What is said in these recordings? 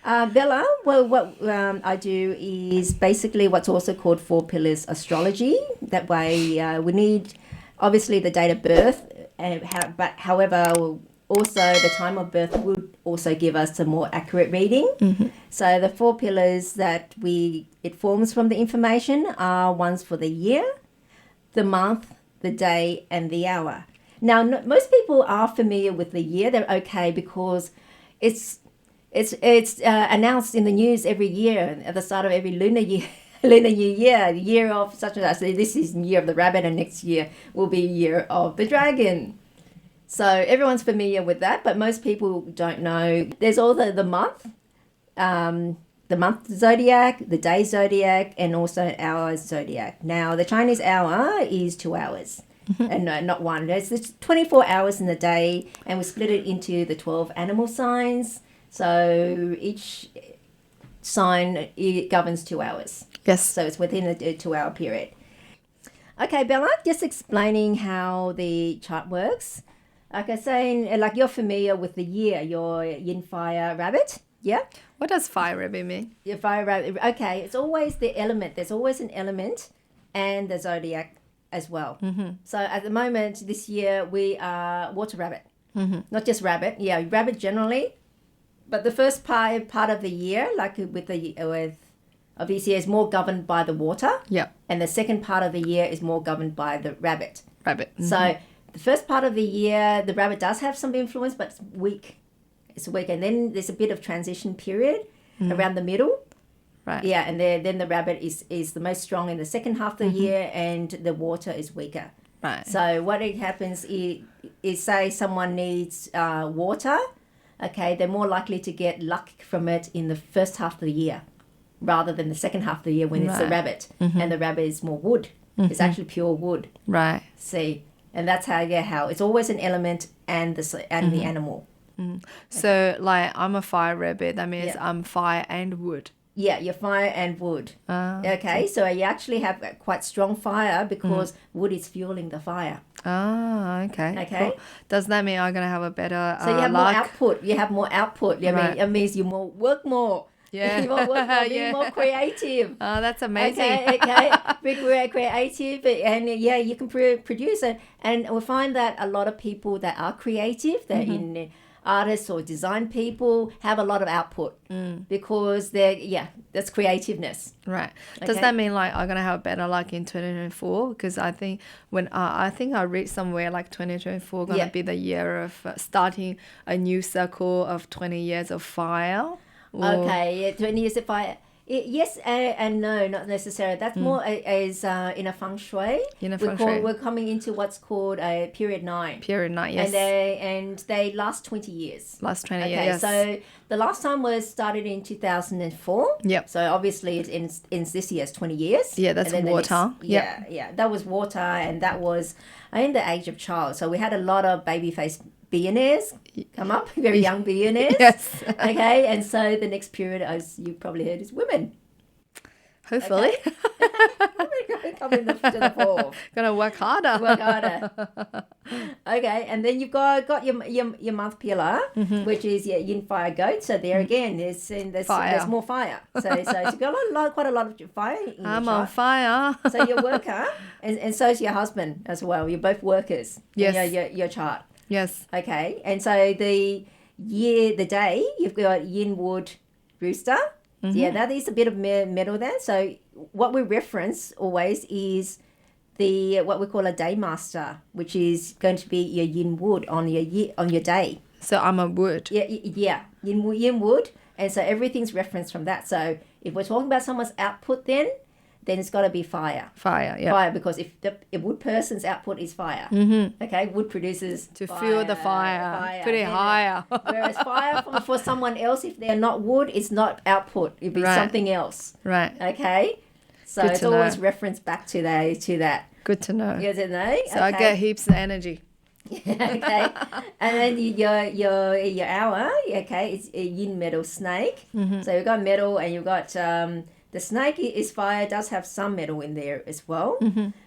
Bella, well, what I do is basically what's also called 4 pillars astrology. That way, we need obviously the date of birth, but however, also the time of birth would also give us a more accurate reading. So the 4 pillars that it forms from the information are ones for the year, the month, the day, and the hour. Now, most people are familiar with the year. They're okay because it's announced in the news every year at the start of every lunar year. Lunar New Year, the year of such and such. So this is year of the rabbit, and next year will be year of the dragon. So everyone's familiar with that, but most people don't know. There's also the month zodiac, the day zodiac, and also hour zodiac. Now, the Chinese hour is 2 hours. And no, not one. There's 24 hours in the day, and we split it into the 12 animal signs. So each sign it governs 2 hours. Yes. So it's within a 2-hour period. Okay, Bella, just explaining how the chart works. Like I was saying, like you're familiar with the year, your yin fire rabbit. Yeah. What does fire rabbit mean? Your fire rabbit. Okay, it's always the element. There's always an element and the zodiac as well. So at the moment, this year, we are water rabbit. Not just rabbit. Yeah, rabbit generally. But the first part of the year, like with obviously, is more governed by the water. Yeah. And the second part of the year is more governed by the rabbit. Rabbit. So the first part of the year, the rabbit does have some influence, but it's weak. It's weak. And then there's a bit of transition period around the middle. Right. Yeah, and then the rabbit is the most strong in the second half of the year, and the water is weaker. Right. So what happens is say someone needs water, okay, they're more likely to get luck from it in the first half of the year rather than the second half of the year when it's the rabbit. And the rabbit is more wood. It's actually pure wood. Right. See, and that's how it's always an element and the animal. So, like, I'm a fire rabbit. That means I'm fire and wood. Yeah, your fire and wood. Okay, so you actually have quite strong fire because wood is fueling the fire. Okay. Okay. Cool. Does that mean I'm going to have a better So you have luck? more output. You have more output. I mean, it means you work more. Yeah. You work more, be more creative. Oh, that's amazing. Okay. Be creative, and you can produce it. And we find that a lot of people that are creative, that in artists or design people, have a lot of output because that's creativeness. Right. Does that mean like I'm gonna have better luck in 2024? Because I think I read somewhere like 2024 gonna be the year of starting a new circle of 20 years of fire. Okay, 20 years of fire. Yes and no, not necessarily. That's more as in a feng shui. We're coming into what's called a period 9. Period 9, yes. And they last 20 years. Last 20 years, yes. So the last time was started in 2004. Yep. So obviously it ends this year's 20 years. Yeah, that's water. That was water, and that was in the age of child. So we had a lot of baby-faced billionaires come up, very young billionaires. Yes. Okay, and so the next period, as you probably heard, is women. Hopefully. Okay. Coming to the fore. Gonna work harder. Okay, and then you've got your month pillar, which is your yin fire goat. So there again, there's more fire. So you've got quite a lot of fire in your I'm chart. on fire. So you're a worker, and so is your husband as well. You're both workers. Yes. In your chart. Yes. Okay, and so the day, you've got yin wood rooster. Yeah, that is a bit of metal there. So what we reference always is what we call a day master, which is going to be your yin wood on your day. So I'm a wood. Yeah, yin wood, and so everything's referenced from that. So if we're talking about someone's output, then it's got to be fire. Fire, yeah. Fire, because if a wood person's output is fire, okay, wood produces to fire, fuel the fire. Put it higher. Whereas fire for someone else, if they're not wood, it's not output. It'd be something else. Right. Okay. So Good it's to always know. referenced back to that. Good to know. Good to know. So I get heaps of energy. Okay. And then your hour, okay, it's a yin metal snake. So you've got metal, and you've got the snake is fire, does have some metal in there as well.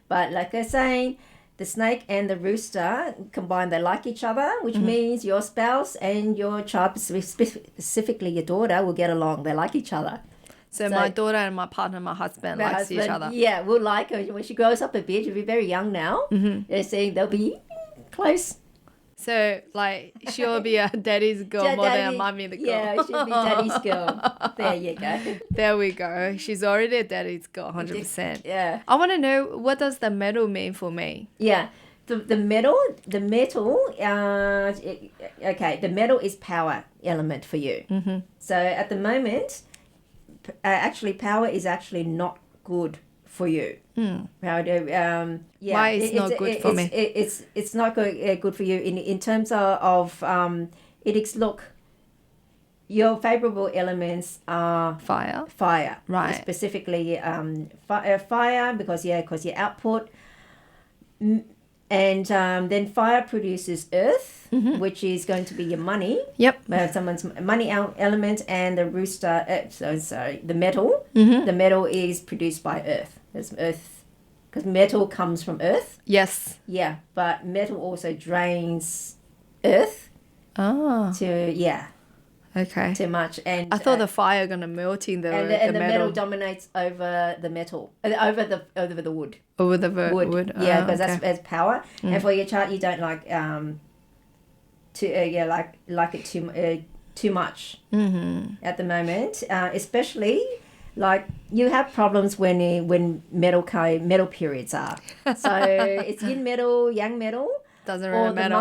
But like I was saying, the snake and the rooster combined, they like each other, which means your spouse and your child, specifically your daughter, will get along. They like each other. So my daughter and my partner, my husband, likes each other. Yeah, will like her. When she grows up a bit, she'll be very young now. They're saying they'll be close. So, like, she'll be a daddy's girl more than a mommy the girl. Yeah, she'll be daddy's girl. There you go. There we go. She's already a daddy's girl, 100%. Yeah. I want to know, what does the metal mean for me? Yeah. The metal, the metal is power element for you. Mm-hmm. So at the moment, actually, power is actually not good for you. Power, Why is not good for me? It's not good for you in terms of your favorable elements are fire, right? Specifically, fire because your output. And then fire produces earth, which is going to be your money. Yep. Someone's money element, and the rooster. The metal. The metal is produced by earth. There's earth, because metal comes from earth. Yes. Yeah, but metal also drains earth. Oh. Okay. Too much, and I thought the fire gonna melt in the metal dominates over the metal, over the wood. Over the wood. Yeah, because that's power. And for your chart, you don't like it too much at the moment, especially. Like you have problems when metal periods are. So it's yin metal, yang metal. Doesn't really matter.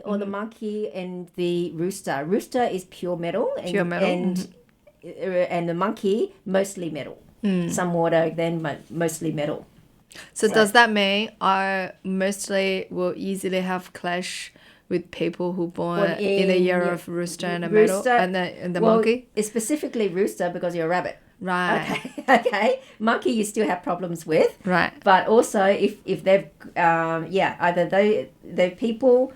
The monkey and the rooster. Rooster is pure metal. And the monkey mostly metal. Some water, then mostly metal. So does that mean I mostly will easily have clash with people who born in the year of rooster and a metal and the monkey? It's specifically rooster because you're a rabbit. Right. Okay. Monkey you still have problems with. Right. But also if they've either they're people,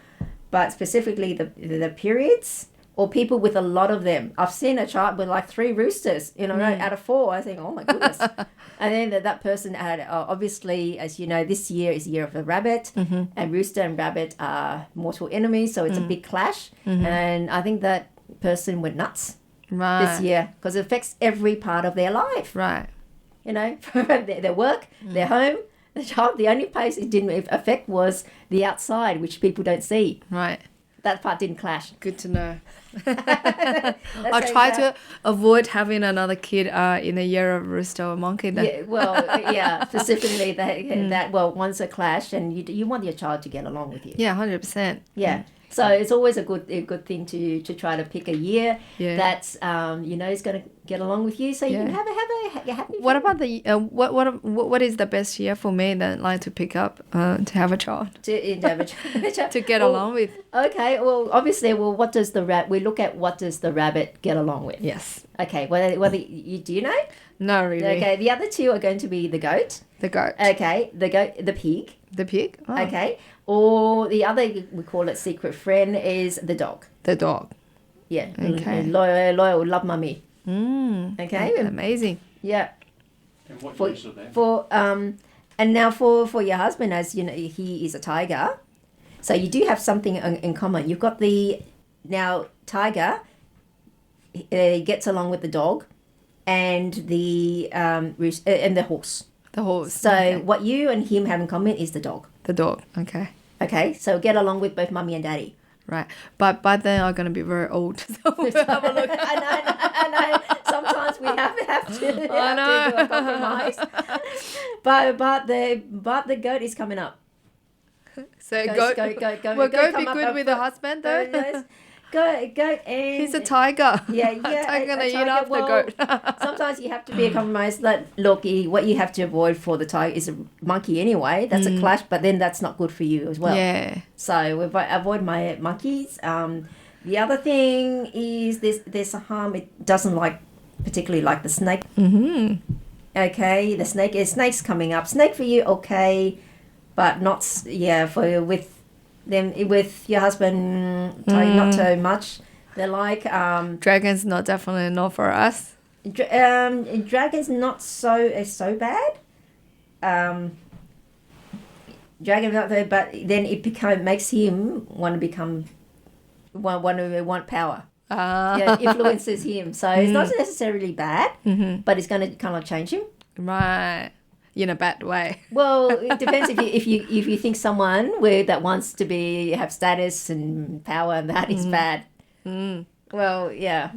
but specifically the periods, or people with a lot of them. I've seen a chart with like 3 roosters, out of 4. I think, oh my goodness. And then that person had, obviously, as you know, this year is the year of the rabbit, and rooster and rabbit are mortal enemies, so it's a big clash. And I think that person went nuts. Right. This year, because it affects every part of their life. Right. Their work, their home, the job. The only place it didn't affect was the outside, which people don't see. Right. That part didn't clash. Good to know. I'll try to avoid having another kid in the year of rooster or monkey then. Yeah, specifically that once a clash, and you want your child to get along with you. Yeah, 100%. Yeah. So it's always a good thing to try to pick a year that's is going to get along with you, so you can have a happy. What about the what is the best year for me then, like to pick up to have a child to get along with? Okay, well obviously, what does we look at what does the rabbit get along with? Yes. Okay, whether do you know? No, really. Okay, the other 2 are going to be the goat. The goat. Okay, the pig. The pig. Oh. Okay. Or the other, we call it secret friend, is the dog. The dog. Yeah. Okay. Loyal, love mummy. Okay. Amazing. Yeah. And what use are they? And now for your husband, as you know, he is a tiger. So you do have something in common. You've got tiger gets along with the dog and the horse. The horse. So what you and him have in common is the dog. The dog. Okay. Okay, so get along with both mummy and daddy. Right. But by then I'm going to be very old. So we'll have a look. I know. Sometimes we have to do a compromise. But the goat is coming up. So goat will goat be good with the husband though? Goat and... He's a tiger. Yeah. Tiger gonna eat up the goat. Sometimes you have to be a compromise. Look, what you have to avoid for the tiger is a monkey anyway. That's a clash, but then that's not good for you as well. Yeah. So we avoid my monkeys. The other thing is there's a harm. It doesn't particularly like the snake. Mm-hmm. Okay, the snake's coming up. Snake for you, okay, but not with your husband, not so much. They're like dragons. Definitely not for us. Dragons not so bad. Dragonfly, but then it makes him want power. Yeah, influences him. So it's not necessarily bad, but it's going to kind of change him. Right. In a bad way. Well, it depends if you think someone that wants to have status and power and that is bad. Well, yeah.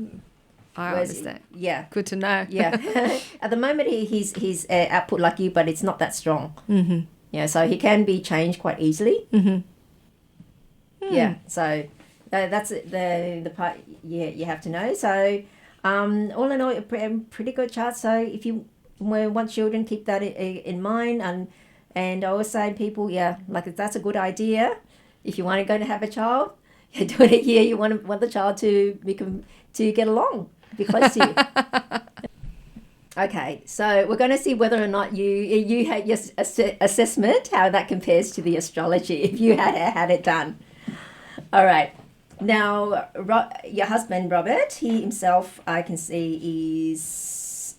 I understand. Yeah. Good to know. Yeah. At the moment, he's output like you, but it's not that strong. Yeah, so he can be changed quite easily. Yeah, so that's the part you have to know. So all in all, a pretty good chart. So if you want children, keep that in mind. And I always say to people, like that's a good idea. If you want to go to have a child, you do it a year. You want the child to get along, be close to you. Okay, so we're going to see whether or not you had your assessment, how that compares to the astrology, if you had it done. All right. Now, your husband, Robert, he himself, I can see, he's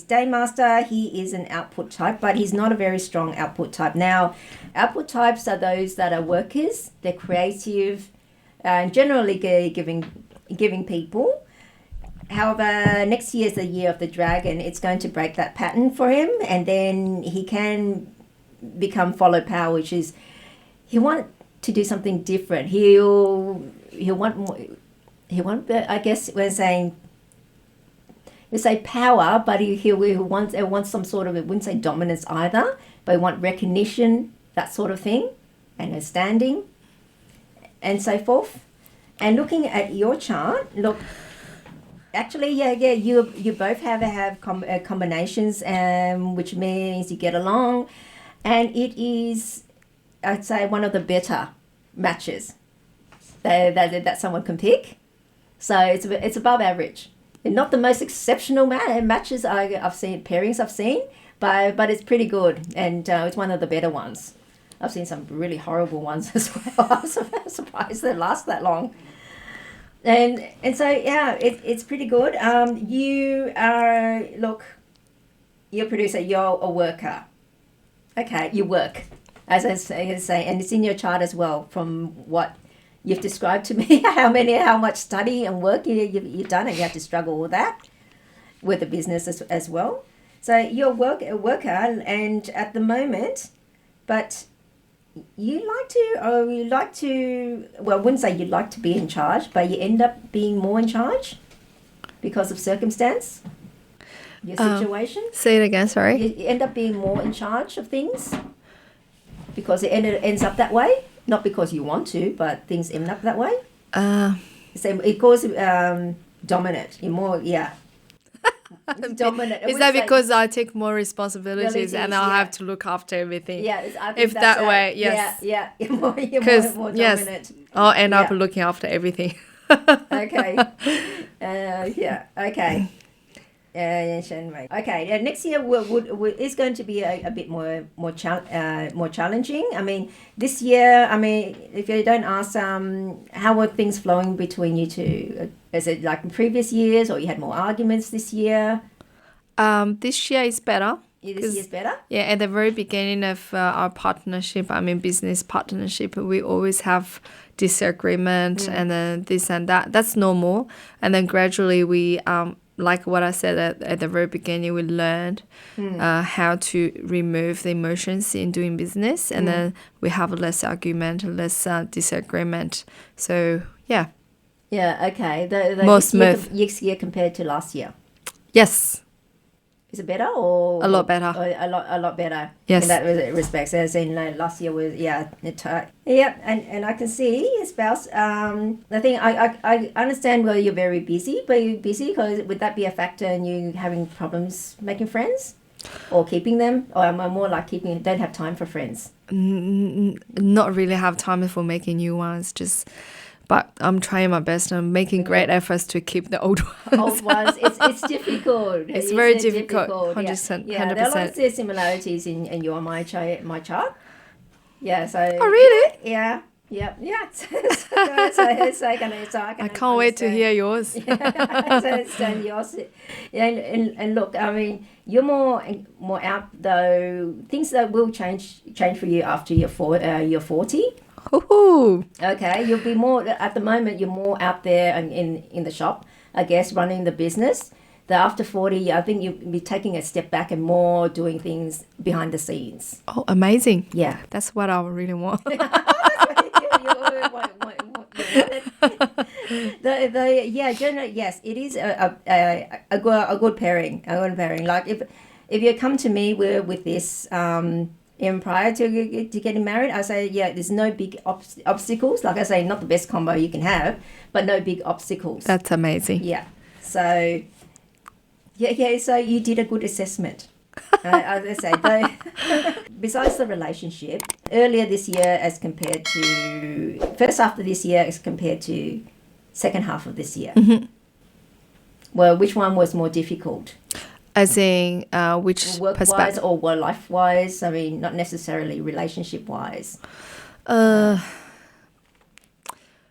day master. He is an output type, but he's not a very strong output type. Now, output types are those that are workers. They're creative, and generally giving people. However, next year is the year of the dragon. It's going to break that pattern for him, and then he can become follow power, which is he want to do something different. He'll want more. I guess we're saying. We say power, but he wants some sort of, it wouldn't say dominance either, but he want recognition, that sort of thing, and a standing, and so forth. And looking at your chart, look. Actually, you both have combinations, which means you get along, and it is, I'd say, one of the better matches that someone can pick. So it's above average. Not the most exceptional matches I've seen, pairings I've seen, but it's pretty good, and it's one of the better ones. I've seen some really horrible ones as well. I'm surprised they last that long. And so it's pretty good. You're a producer. You're a worker. Okay, you work, as I say, and it's in your chart as well. From what you've described to me, how much study and work you've done, and you have to struggle with that, with the business as well. So you're a worker, and at the moment, but. You like to, well, I wouldn't say you'd like to be in charge, but you end up being more in charge because of circumstance, your situation. Say it again, sorry. You end up being more in charge of things because it ends up that way. Not because you want to, but things end up that way. So it goes dominant. You're more, dominant. Is that because I take more responsibilities and I'll have to look after everything? Yeah, I think if that way, yes. Yeah, you're more dominant. Yes, I'll end up looking after everything. Okay. Okay. Okay. Next year is going to be a bit more challenging. I mean, this year. I mean, if you don't ask, how are things flowing between you two? Is it like in previous years, or you had more arguments this year? This year is better. This year's better? Yeah, at the very beginning of our partnership, business partnership, we always have disagreement and then this and that. That's normal. And then gradually we, like what I said at the very beginning, we learned how to remove the emotions in doing business. And then we have less argument, less disagreement. So, yeah. Yeah, okay. More smooth. This year compared to last year? Yes. Is it better or a lot better? A lot better. Yes. In that respect, as in last year was and I can see your spouse. The thing I understand why you're very busy, but you're busy because would that be a factor in you having problems making friends, or keeping them, or am I more like don't have time for friends? Not really have time for making new ones. But I'm trying my best. I'm making great efforts to keep the old ones. Old ones. It's difficult. It's very difficult. 100%. Yeah, there are lots of similarities in your my chart. Yeah. So. Oh really? Yeah. Yeah, yeah. So I can't wait to hear yours. So yours, yeah, and look, I mean, you're more out though. Things that will change for you after you're 40. Ooh. Okay, you'll be more at the moment. You're more out there and in the shop, I guess, running the business. The after 40, I think you'll be taking a step back and more doing things behind the scenes. Oh, amazing. Yeah. That's what I really want. Generally, yes, it is a good pairing. A good pairing. Like if you come to me with this in prior to getting married, I say there's no big obstacles. Like I say, not the best combo you can have, but no big obstacles. That's amazing. Yeah. So so you did a good assessment. As I say, though, besides the relationship, earlier this year as compared to first half of this year as compared to second half of this year. Mm-hmm. Well, which one was more difficult? As in which Work-wise perspective? or life-wise? I mean, not necessarily relationship-wise.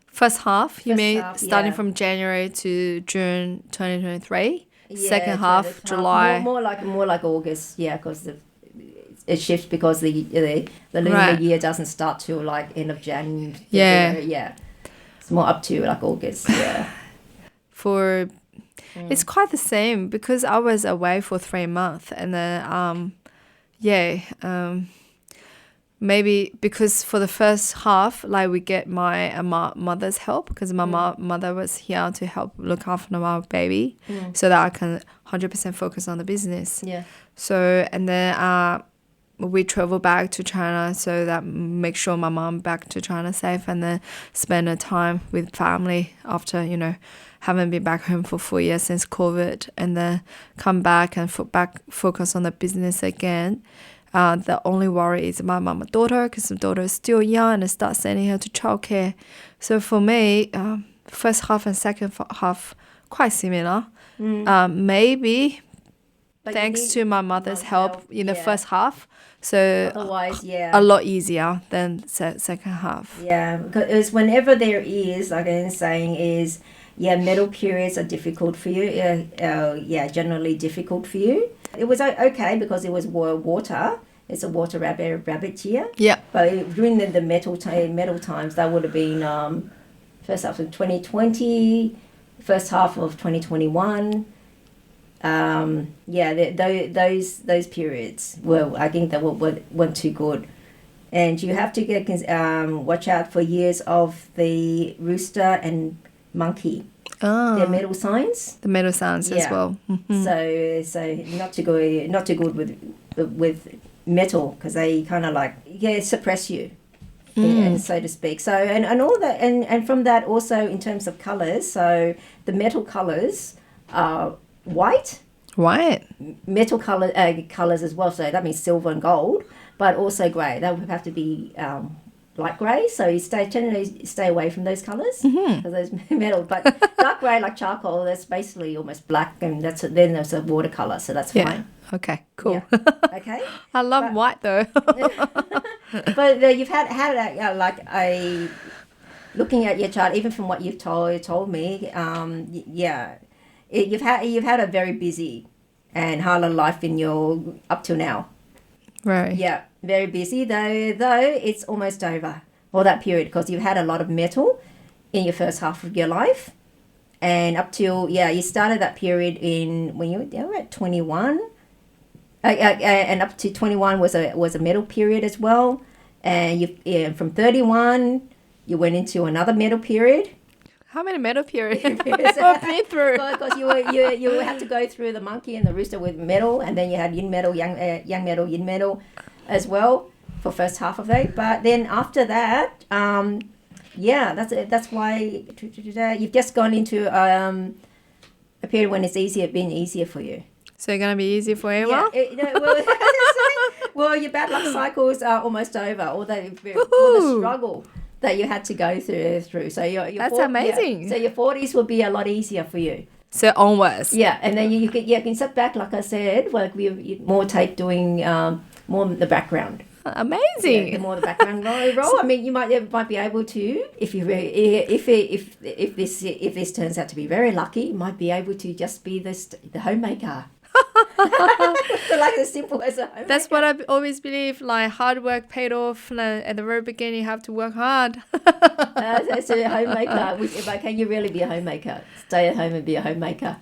First half, you First mean half, starting yeah. from January to June 2023? Yeah, Second half, July. More like August, yeah, because it shifts because the lunar Right. year doesn't start till like end of January. Yeah. Yeah. It's more up to like August, yeah. It's quite the same because I was away for 3 months and then maybe because for the first half like we get my mother's help because my mother was here to help look after my baby so that I can 100% focus on the business. Yeah. So and then we travel back to China so that make sure my mom back to China safe and then spend a time with family after, haven't been back home for 4 years since COVID and then come back and focus on the business again. The only worry is my mom and daughter because the daughter is still young and start sending her to childcare. So for me, first half and second half quite similar. Maybe But thanks to my mother's help in the first half. So Otherwise, a lot easier than second half. Yeah, because whenever there is, like I'm saying, is middle periods are difficult for you. Generally difficult for you. It was okay because it was water. It's a water rabbit year. Yeah. But during the metal times, that would have been first half of 2020, first half of 2021. Those periods were, I think, that weren't too good. And you have to get watch out for years of the rooster and monkey. They're metal signs. The metal signs as well. Mm-hmm. So not too good with metal because they kind of like suppress you, and so to speak. So and all that and from that also in terms of colors. So the metal colors are white. White. Metal colors as well. So that means silver and gold, but also grey. That would have to be light grey. So you generally stay away from those colours because those metal. But dark grey, like charcoal, that's basically almost black, and then there's a watercolour. So that's fine. Okay. Cool. Yeah. Okay. I love white though. But you've had looking at your chart, even from what you've told me, you've had a very busy and harder life in your up till now. Right. Yeah, very busy though it's almost over all that period because you've had a lot of metal in your first half of your life, and up till you started that period in when you were at 21, and up to 21 was a metal period as well, and from 31 you went into another metal period. How many metal periods have I been through? Because you had to go through the monkey and the rooster with metal, and then you had yin metal, yang metal, yin metal, as well for first half of it. But then after that, that's why you've just gone into a period when it's been easier for you. So it's gonna be easy for Emma? Well, your bad luck cycles are almost over. All the struggle that you had to go through. So that's amazing. So your 40s will be a lot easier for you. So onwards. Yeah, and then you can sit back, like I said, like we more take doing more the background. Amazing. The more the background role. I mean, you might be able to, if you if this turns out to be very lucky, you might be able to just be the homemaker. Like as simple as a homemaker. That's what I've always believed. Like hard work paid off. Like, at the very beginning, you have to work hard. That's a homemaker. But can you really be a homemaker? Stay at home and be a homemaker.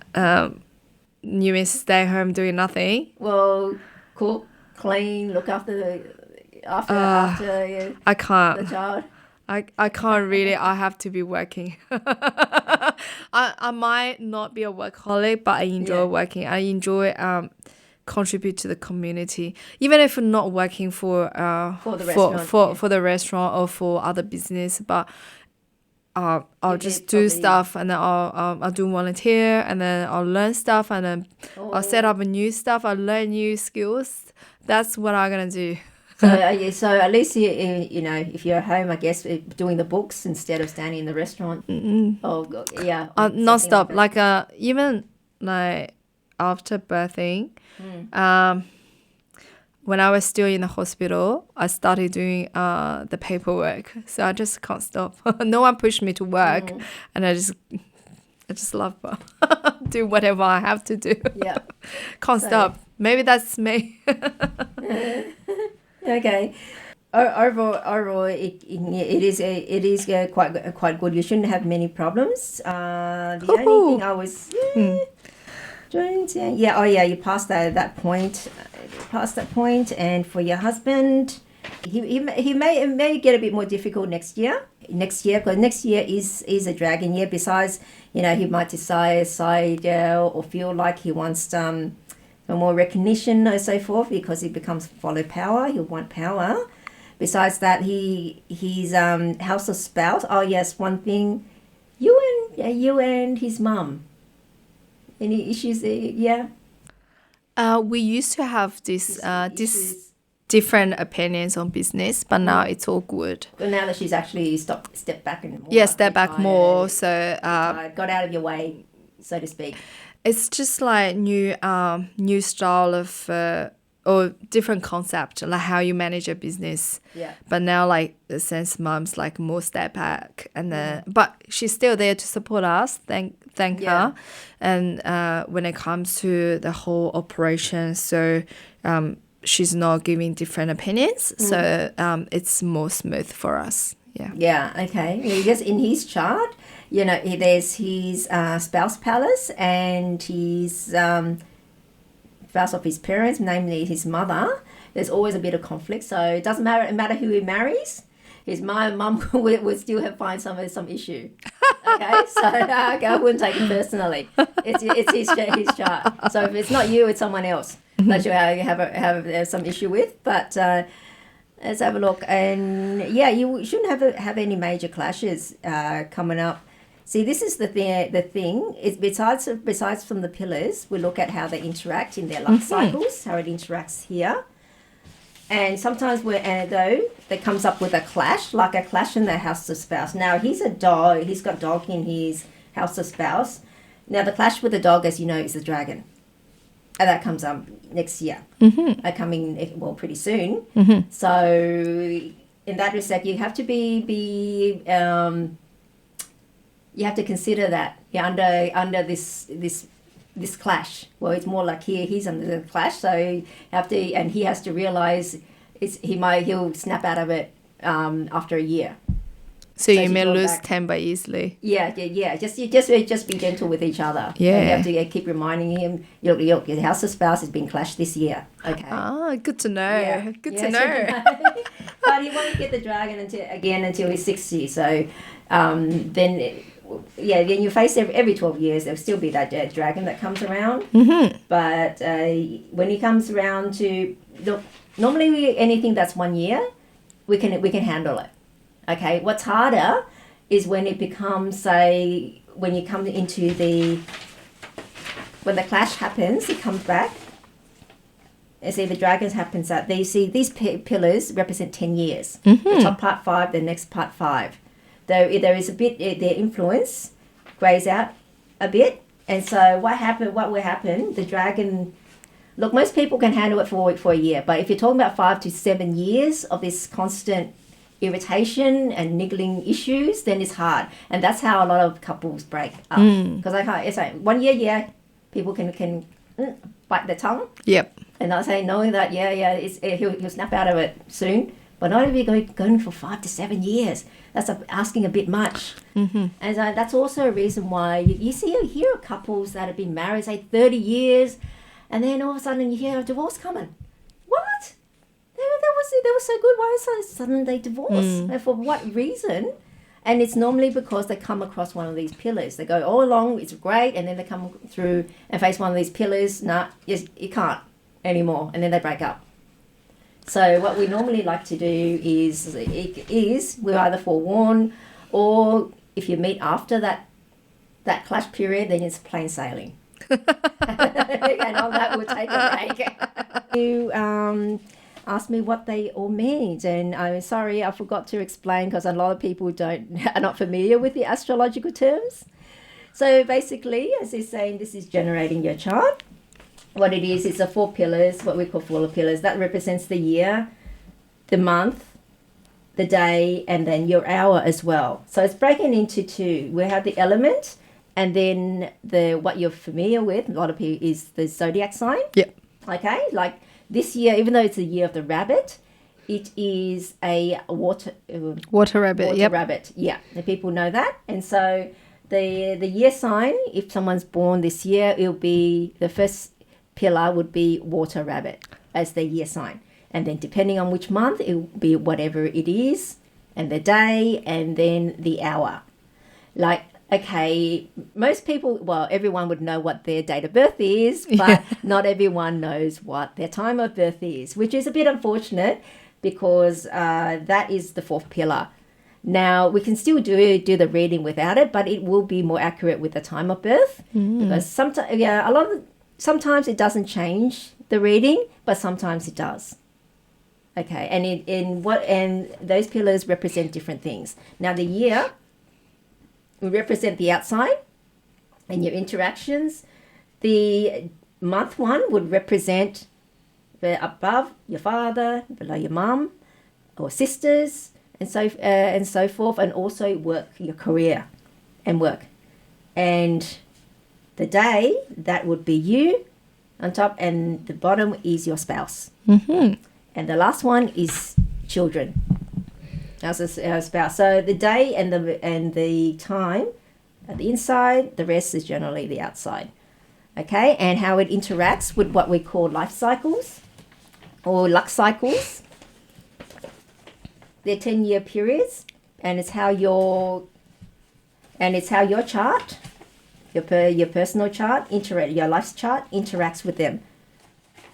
You mean stay home doing nothing? Well, cook, clean, look after I can't. the child. I can't really. I have to be working. I might not be a workaholic, but I enjoy working. I enjoy contribute to the community, even if I'm not working for the restaurant or for other business. But I'll just do stuff, and then I'll do volunteer, and then I'll learn stuff, and then I'll set up a new stuff. I'll learn new skills. That's what I'm gonna do. So at least you know, if you're at home, I guess doing the books instead of standing in the restaurant. Oh yeah, non-stop. Like even like after birthing, when I was still in the hospital, I started doing the paperwork. So I just can't stop. No one pushed me to work, and I just love do whatever I have to do. Yeah, can't stop. Maybe that's me. Okay. Overall, it is quite good. You shouldn't have many problems. The only thing I was you passed that point. Past that point, and for your husband, he may get a bit more difficult next year. Because next year is a dragon year. Besides, you know, he might decide or feel like he wants for more recognition and so forth, because he becomes follow power. He'll want power. Besides that, he's house of spouse. Oh yes, one thing, you and his mum. Any issues there? Yeah. We used to have this different opinions on business, but now it's all good. But now that she's actually stepped back and more. Yeah, step back more. So got out of your way, so to speak. It's just like new style of or different concept, like how you manage a business. Yeah. But now, like, since mom's like more step back, and then but she's still there to support us. Thank her. And when it comes to the whole operation, so she's not giving different opinions. So it's more smooth for us. Yeah. Yeah. Okay. Because in his chart, you know, there's his spouse palace and his spouse of his parents, namely his mother. There's always a bit of conflict, so it doesn't matter who he marries. His mum would still find some issue. Okay, so I wouldn't take it personally. It's his chart. So if it's not you, it's someone else that you have some issue with. But let's have a look. And yeah, you shouldn't have any major clashes coming up. See, this is the thing. Is besides from the pillars, we look at how they interact in their life cycles, how it interacts here. And sometimes though that comes up with a clash in the house of spouse. Now he's a dog. He's got dog in his house of spouse. Now the clash with the dog, as you know, is the dragon, and that comes up next year. Coming pretty soon. So in that respect, you have to be you have to consider that you're under this clash. Well, it's more like he's under the clash, so you have to, and he has to realize he'll snap out of it after a year. So you may lose temper easily. Yeah. Just be gentle with each other. Yeah. And you have to keep reminding him, your house of spouse has been clashed this year. Okay. Ah, good to know. Yeah. Good to know. But he won't get the dragon until he's 60. So then you face every 12 years there'll still be that dragon that comes around. But when he comes around to look, normally anything that's 1 year, we can handle it. Okay, what's harder is when it becomes, say, when you come into when the clash happens, it comes back. And see, the dragons happens that these pillars represent 10 years. The top part 5, the next part 5. Though there is a bit, their influence grays out a bit. And so what will happen, the dragon Look, most people can handle it for a year, but if you're talking about 5 to 7 years of this constant irritation and niggling issues, then it's hard. And that's how a lot of couples break up. Because it's like 1 year, yeah, people can bite their tongue. Yep. And I say, knowing that, he'll snap out of it soon. But not if you're going for 5 to 7 years. That's asking a bit much. Mm-hmm. And that's also a reason why you hear of couples that have been married, say, 30 years, and then all of a sudden you hear a divorce coming. What? They were so good. Why suddenly they divorce? And for what reason? And it's normally because they come across one of these pillars. They go all along, it's great, and then they come through and face one of these pillars. You can't anymore, and then they break up. So what we normally like to do is we either forewarn, or if you meet after that clash period, then it's plain sailing. And on that, we'll take a break. You asked me what they all mean, and I'm sorry I forgot to explain because a lot of people are not familiar with the astrological terms. So basically, as they're saying, this is generating your chart. What it is, it's a 4 pillars, what we call 4 pillars. That represents the year, the month, the day, and then your hour as well. So it's breaking into 2. We have the element, and then what you're familiar with, a lot of people, is the zodiac sign. Yep. Okay, like this year, even though it's the year of the rabbit, it is a water rabbit. Yep. Rabbit. Yeah, the people know that, and so the year sign, if someone's born this year, it'll be the first pillar would be water rabbit as the year sign, and then depending on which month, it will be whatever it is, and the day, and then the hour. Like, okay, most people, well, everyone would know what their date of birth is, but not everyone knows what their time of birth is, which is a bit unfortunate because that is the 4th pillar. Now, we can still do the reading without it, but it will be more accurate with the time of birth because sometimes it doesn't change the reading, but sometimes it does. Okay, and those pillars represent different things. Now, the year will represent the outside and your interactions. The month one would represent the above your father, below your mum or sisters, and so forth, and also work, your career and work. And the day, that would be you on top, and the bottom is your spouse. Mm-hmm. And the last one is children as a spouse. So the day and the time at the inside, the rest is generally the outside. Okay, and how it interacts with what we call life cycles or luck cycles. They're 10-year periods, and it's how your chart, your personal chart, your life chart interacts with them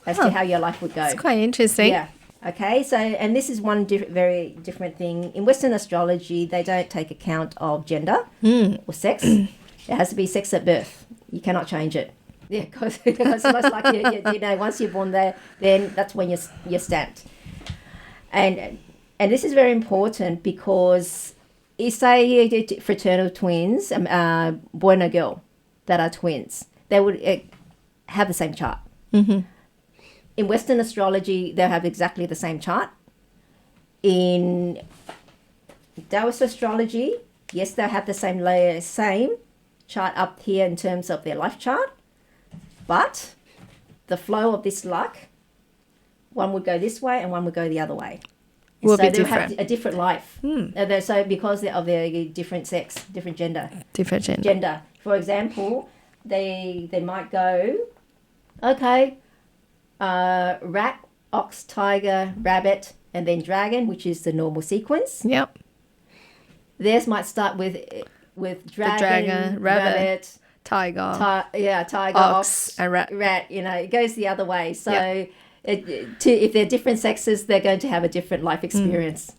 as to how your life would go. It's quite interesting. Yeah. Okay, so, and this is one very different thing. In Western astrology, they don't take account of gender or sex. It has to be sex at birth. You cannot change it. Yeah, because it's most likely, once you're born there, then that's when you're stamped. And this is very important because you say fraternal twins, boy and a girl that are twins, they would have the same chart. Mm-hmm. In Western astrology, they'll have exactly the same chart. In Taoist astrology, yes, they'll have the same chart up here in terms of their life chart, but the flow of this luck, one would go this way and one would go the other way. Will so be they'll different. have a different life. So because of their different sex, different gender. Different gender. For example, they might go, okay, rat, ox, tiger, rabbit, and then dragon, which is the normal sequence. Yep. Theirs might start with dragon, rabbit, tiger, tiger, ox, and rat. It goes the other way. So if they're different sexes, they're going to have a different life experience.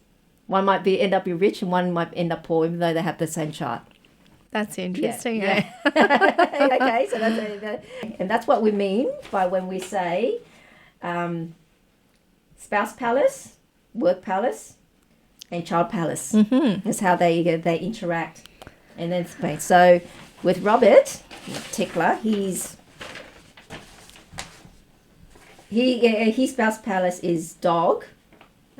One might end up rich, and one might end up poor, even though they have the same chart. That's interesting. Yeah. Okay, so that's what we mean by when we say spouse palace, work palace, and child palace. Mm-hmm. That's how they interact. And then so with Robert, in particular, he's His spouse palace is dog.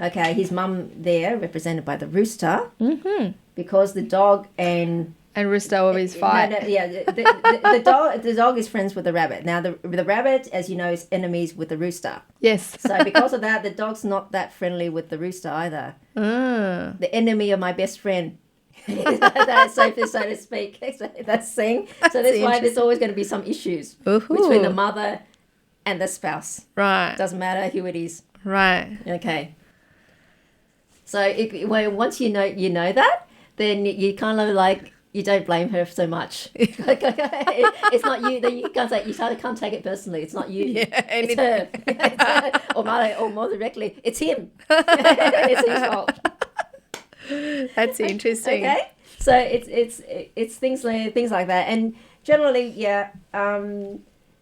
Okay, his mum there represented by the rooster. Mm-hmm. Because the dog and rooster always fight. The dog is friends with the rabbit. Now the rabbit, as you know, is enemies with the rooster. Yes. So because of that, the dog's not that friendly with the rooster either. The enemy of my best friend. That's so to speak. That's saying. So that's why there's always going to be some issues between the mother and the spouse. Right. Doesn't matter who it is. Right. Okay. So once you know that, then you kind of like you don't blame her so much. It's not you. Then you can't say you can't take it personally. It's not you. Yeah, it's her. It's her. Or more directly, it's him. It's his fault. That's interesting. Okay. So it's things like that, and generally, yeah.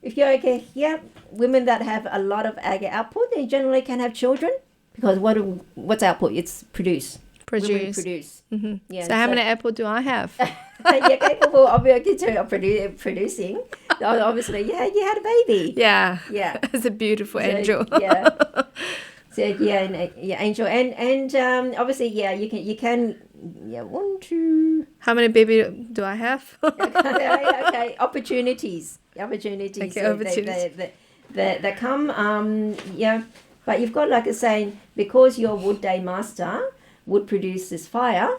If you're okay, yeah, women that have a lot of egg output, they generally can have children because what's output? It's produce. Women produce. Mm-hmm. Yeah. So how many apple do I have? You're capable of producing. Obviously, yeah, you had a baby. Yeah. Yeah. It's a beautiful angel. Yeah. So angel, and obviously, yeah, you can. Yeah, 1, 2. How many baby do I have? Okay, opportunities. Okay, so opportunities. That come. Yeah, but you've got like a saying because your wood day master would produce this fire.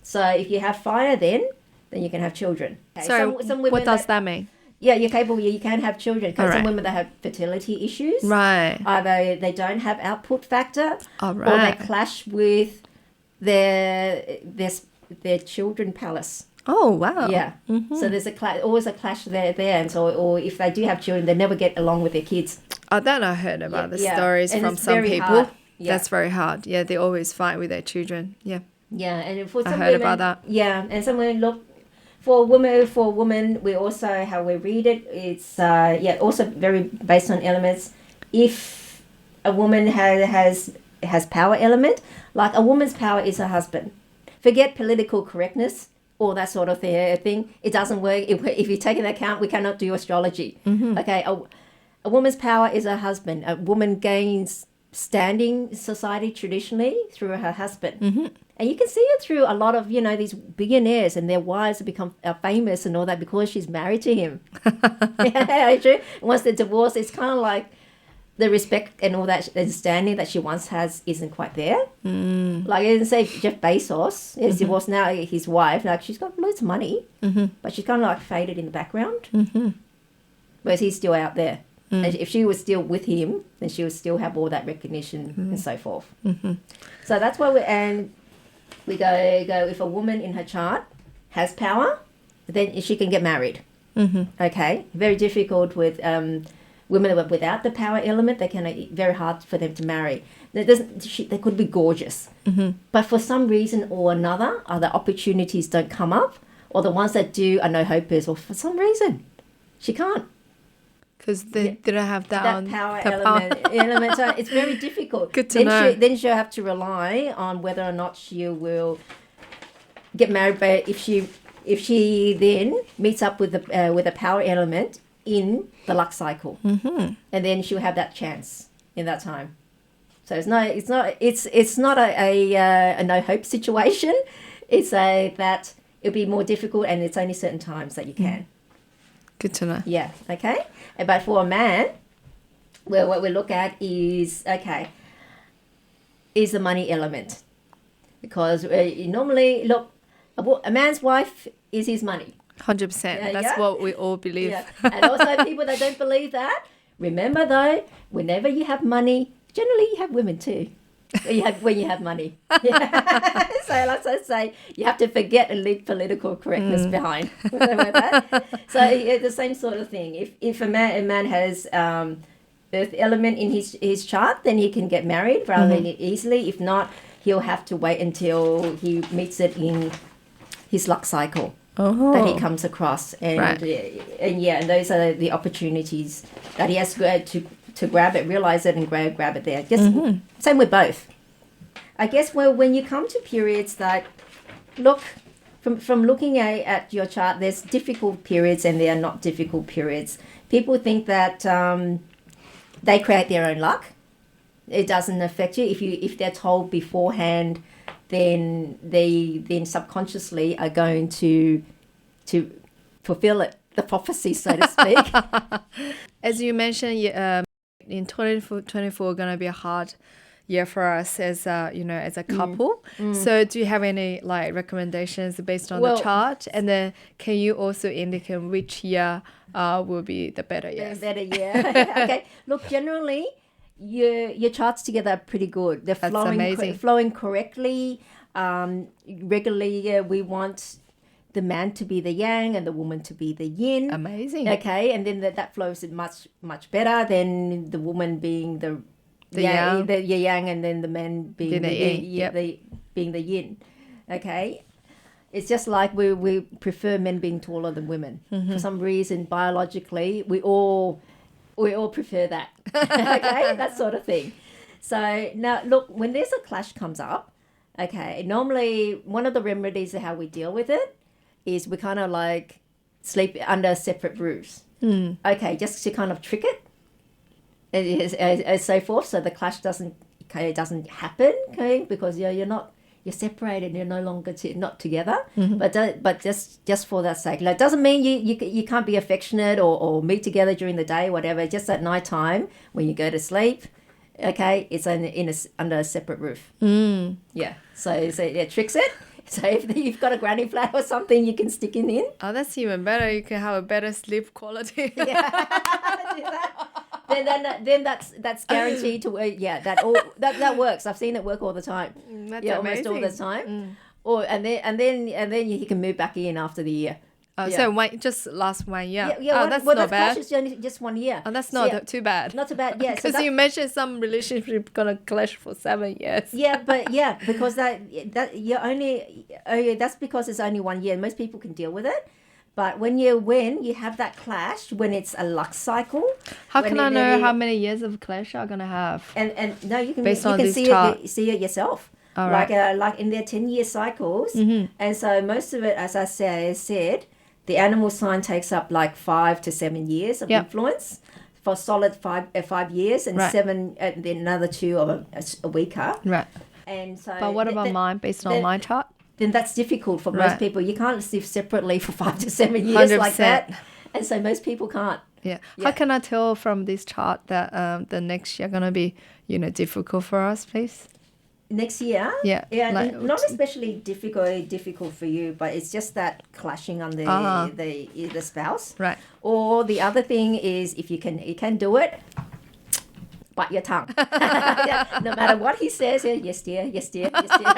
So if you have fire, then you can have children. Okay, So some women what does that mean? Yeah, you're capable. You can have children. Because some Right. women that have fertility issues, Right. either they don't have output factor, All or right. they clash with their children palace. Oh, wow. Yeah. Mm-hmm. So there's always a clash there, and so or if they do have children, they never get along with their kids. Oh, then I heard about the Yeah. stories And from it's some very people. hard. Yeah. That's very hard. Yeah, they always fight with their children. Yeah. Yeah, and for I some heard women, about that. Yeah, and some women look for a woman. We also how we read it. It's also very based on elements. If a woman has power element, like a woman's power is her husband. Forget political correctness, all that sort of thing. It doesn't work if you take into account. We cannot do astrology. Mm-hmm. Okay, a woman's power is her husband. A woman gains standing in society traditionally through her husband. Mm-hmm. And you can see it through a lot of, these billionaires and their wives have become famous and all that because she's married to him. Yeah, true. Once they're divorced, it's kind of like the respect and all that understanding that she once has isn't quite there. Like, I didn't say Jeff Bezos is divorced now, his wife, like she's got loads of money, but she's kind of like faded in the background. Whereas he's still out there. And if she was still with him, then she would still have all that recognition and so forth. So that's why we go if a woman in her chart has power, then she can get married. Okay, very difficult with women without the power element. They can very hard for them to marry. They could be gorgeous, but for some reason or another, other opportunities don't come up, or the ones that do are no hopers, or for some reason she can't. Because they don't have that Power the element. So it's very difficult. Good to know. Then she'll have to rely on whether or not she will get married. But if she then meets up with a power element in the luck cycle, and then she'll have that chance in that time. So it's not a no hope situation. It's that it'll be more difficult, and it's only certain times that you can. Good to know. Yeah, okay. But for a man, well, what we look at is the money element. Because you normally, look, a man's wife is his money. 100%. That's what we all believe. Yeah. And also people that don't believe that, remember though, whenever you have money, generally you have women too. When you have money. Yeah. So let's just say you have to forget and leave political correctness behind. So it's the same sort of thing. If a man has earth element in his chart, then he can get married relatively easily. If not, he'll have to wait until he meets it in his luck cycle that he comes across. And those are the opportunities that he has to grab it, realize it, and grab it there. Just same with both. I guess when you come to periods that look from looking at your chart, there's difficult periods and there are not difficult periods. People think that they create their own luck. It doesn't affect you. If they're told beforehand, then they then subconsciously are going to fulfill it, the prophecy, so to speak. As you mentioned, in 2024 gonna be a hard year for us as as a couple. So do you have any like recommendations based on the chart? And then can you also indicate which year will be the better year? Better year. Okay. Look, generally, your charts together are pretty good. They're flowing correctly. Regularly, we want the man to be the yang and the woman to be the yin. Amazing. Okay, and then that flows much better than the woman being the yang, the yang, and then the man being being the yin. Okay, it's just like we prefer men being taller than women. For some reason, biologically, we all prefer that. Okay, that sort of thing. So now, look, when there's a clash comes up, okay, normally one of the remedies of how we deal with it is we kind of like sleep under separate roofs. Okay, just to kind of trick it as so forth, so the clash doesn't happen. Okay, because you're separated, you're no longer not together. But just for that sake, like, doesn't mean you can't be affectionate or meet together during the day, whatever. Just at night time when you go to sleep. Okay, it's under a separate roof. Yeah, so it tricks it. So if you've got a granny flat or something, you can stick it in. Oh, that's even better. You can have a better sleep quality. Then that's guaranteed to work. Yeah, that works. I've seen it work all the time. That's amazing. Almost all the time. And then you can move back in after the year. Oh, so just last 1 year. That's not bad. That's just 1 year. Oh, that's not too bad. Not too bad. Yeah, because you mentioned some relationship gonna clash for 7 years. Because that's because it's only 1 year. Most people can deal with it. But when you have that clash, when it's a luck cycle, how can I know how many years of clash I'm gonna have? And no, you can see it yourself. All right. Like in their 10-year cycles, and so most of it, as I said, the animal sign takes up like 5 to 7 years of influence for solid 5 years, and 7, and then another 2 of a weaker. Right. And so, but what about mine based on my chart? Then that's difficult for most people. You can't live separately for 5 to 7 years 100%. Like that, and so most people can't. Yeah. How can I tell from this chart that the next year gonna be difficult for us, please? Next year? Yeah. Like, not especially difficult for you, but it's just that clashing on the spouse. Right. Or the other thing is, if you can do it, bite your tongue. No matter what he says, yes dear, yes dear, yes dear.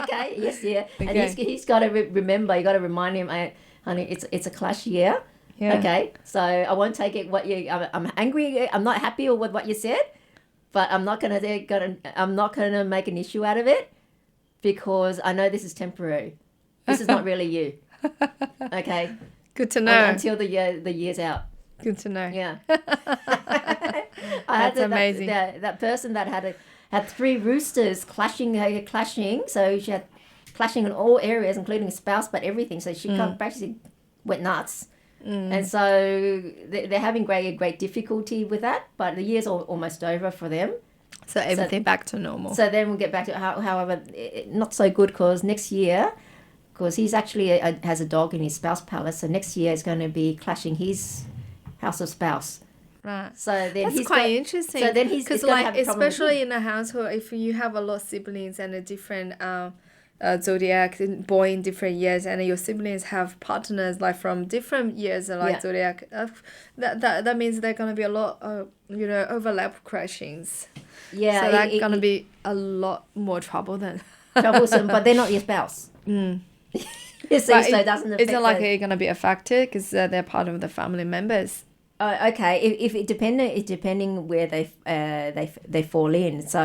Okay, yes dear. And he's got to remember, you got to remind him, honey, it's a clash year. Yeah. Okay, so I won't take it. I'm angry. I'm not happy with what you said. But I'm not gonna make an issue out of it, because I know this is temporary. This is not really you. Okay. Good to know. Until the year's out. Good to know. Yeah. That's amazing. That person that had 3 roosters clashing. So she had clashing in all areas, including spouse, but everything. So she basically went nuts. And so they're having great difficulty with that, but the year's almost over for them. So everything back to normal. So then we'll get back to however, not so good, because next year, because he's actually has a dog in his spouse palace, so next year is going to be clashing his house of spouse. Right. So then that's quite interesting. So then he's like, especially in a household, if you have a lot of siblings and a different zodiac born in different years, and your siblings have partners like from different years zodiac, that means there's gonna be a lot of overlap crashings. Yeah, so that's gonna be a lot more troublesome, but they're not your spouse. So it doesn't affect. Isn't like it's gonna be affected because they're part of the family members. Okay. If it depending where they fall in, so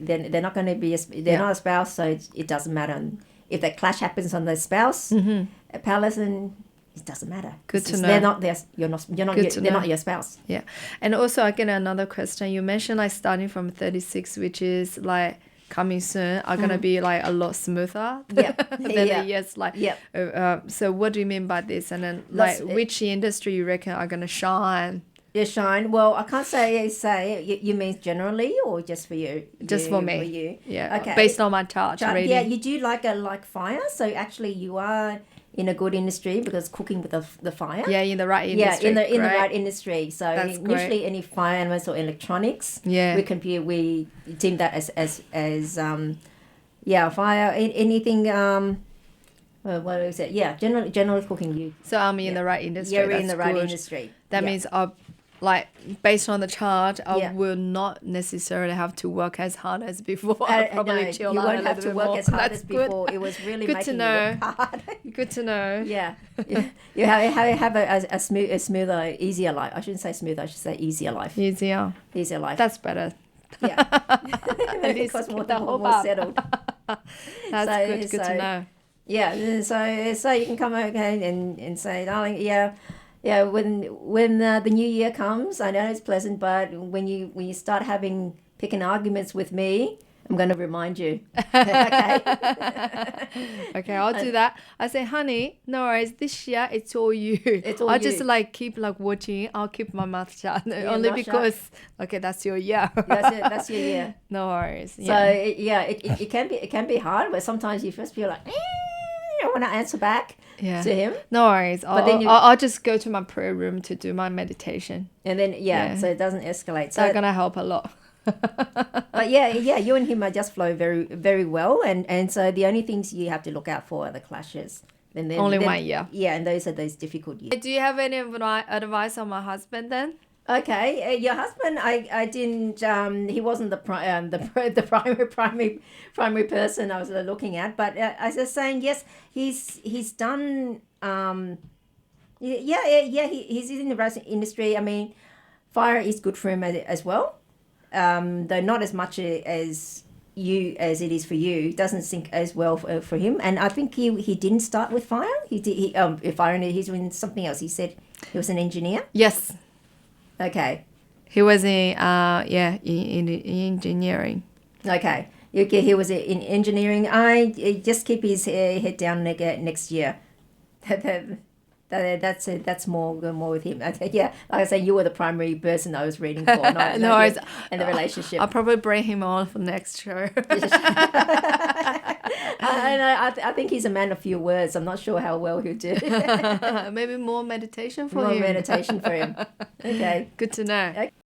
then they're not going to be not a spouse, so it doesn't matter. If that clash happens on the spouse palace, and it doesn't matter. Good to know. They're not they're not your spouse. Yeah, and also again another question. You mentioned like starting from 36, which is like coming soon, are gonna be like a lot smoother than the years. Like, so what do you mean by this? And then like which industry you reckon are gonna shine? Your shine. Well, I can't say you mean generally or just for you? Just for me. For you. Yeah. Okay. Based on my chart reading. Yeah, you do like fire. So actually, you are in a good industry because cooking with the fire. Yeah, in the right industry. Yeah, in the right industry. So That's usually great. any fire elements or electronics. Yeah. We deem that as fire. Anything. What is it? Yeah, generally cooking. You. So I'm in the right industry. You're That's in the right good. industry. That means like based on the chart, I Yeah. will not necessarily have to work as hard as before. I'll probably chill you out won't a have little to bit work more. as hard That's as before. It was really Good to making know. you work hard. Good to know. Yeah. You have a smoother, easier life. I shouldn't say smoother. I should say easier life. Easier. Easier life. That's better. Yeah. At least Because keep the hope more up. settled. That's good to know. Yeah. So you can come okay and say, darling, yeah. When the new year comes, I know it's pleasant, but when you start picking arguments with me, I'm going to remind you. Okay. Okay, I'll do that. I say, honey, no worries. This year it's all you. It's all I'll you. just keep watching. I'll keep my mouth shut only mouth shut. because that's your year. That's it. That's your year. No worries. So Yeah. it can be hard, but sometimes you first feel like, I want to answer back Yeah. to him, No worries. then I'll just go to my prayer room to do my meditation. and then Yeah. so it doesn't escalate. So That's gonna help a lot. but you and him are just flow very very well, and so the only things you have to look out for are the clashes. And then Only 1 year. Yeah, and those are those difficult years. Do you have any advice on my husband then? Okay, your husband, I didn't. He wasn't the primary person I was looking at. But as I was saying, yes, he's done. He's in the racing industry. I mean, fire is good for him as well. Though not as much as it is for you. It doesn't sink as well for him. And I think he didn't start with fire. He's doing something else. He said he was an engineer. Yes. Okay. He was in engineering. Okay. He was in engineering. I just keep his head down next year. That's more with him. Yeah, like I say, you were the primary person I was reading for. Not No worries. in the relationship. I'll probably bring him on for next show. I think he's a man of few words. I'm not sure how well he'll do. Maybe more meditation for More him. meditation for him. Okay. Good to know.